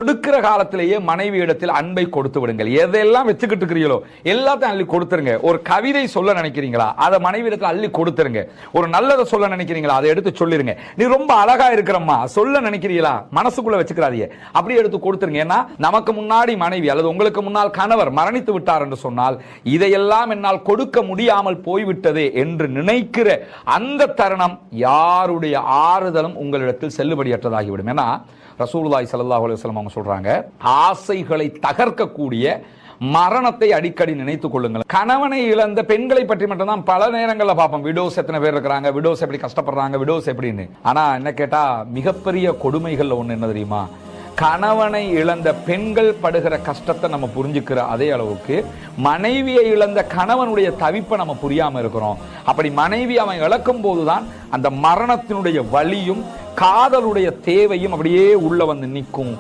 கொடுக்கிற காலத்திலேயே மனைவி இடத்தில் அன்பை கொடுத்து விடுங்கள். எதெல்லாம் வச்சுக்கிட்டு இருக்கிறீங்களோ எல்லாத்தையும் அள்ளி கொடுத்துருங்க. ஒரு கவிதை சொல்ல நினைக்கிறீங்களா, அதை மனைவி இடத்துல அள்ளி கொடுத்துருங்க. ஒரு நல்லதை சொல்ல நினைக்கிறீங்களா, அதை எடுத்து சொல்லிருங்க. நீ ரொம்ப அழகா இருக்கிறம்மா சொல்ல நினைக்கிறீங்களா, மனசுக்குள்ள வச்சுக்கிறாதீங்க, அப்படியே எடுத்து கொடுத்துருங்க. ஏன்னா நமக்கு முன்னாடி மனைவி அல்லது உங்களுக்கு முன்னால் கணவர் மரணித்து விட்டார் என்று சொன்னால் இதையெல்லாம் என்னால் கொடுக்க முடியாமல் போய்விட்டது என்று நினைக்கிற அந்த தருணம் யாருடைய ஆறுதலும் உங்களிடத்தில் செல்லுபடியற்றதாகிவிடும். ஏன்னா ரசூலுல்லாஹி ஸல்லல்லாஹு அலைஹி வஸல்லம் அவங்க சொல்றாங்க, ஆசைகளை தகர்க்கக்கூடிய மரணத்தை அடிக்கடி நினைத்துக் கொள்ளுங்கள். கணவனை இழந்த பெண்களை பற்றி மட்டும்தான் பல நேரங்களில் பார்ப்போம். விடோஸ் எத்தனை பேர் இருக்கிறாங்க, விடோஸ் எப்படி கஷ்டப்படுறாங்க, விடோஸ் எப்படின்னு. ஆனா என்ன கேட்டா மிகப்பெரிய கொடுமைகள்ல ஒண்ணு என்ன தெரியுமா, கணவனை இழந்த பெண்கள் படுகிற கஷ்டத்தை நம்ம புரிஞ்சுக்கிற அதே அளவுக்கு மனைவியை இழந்த கணவனுடைய தவிப்பை நம்ம புரியாம இருக்கிறோம். அப்படி மனைவி அவன் இழக்கும் போதுதான் அந்த மரணத்தினுடைய வலியும் காதலுடைய தேவையும் அப்படியே உள்ள வந்து நிற்கும்.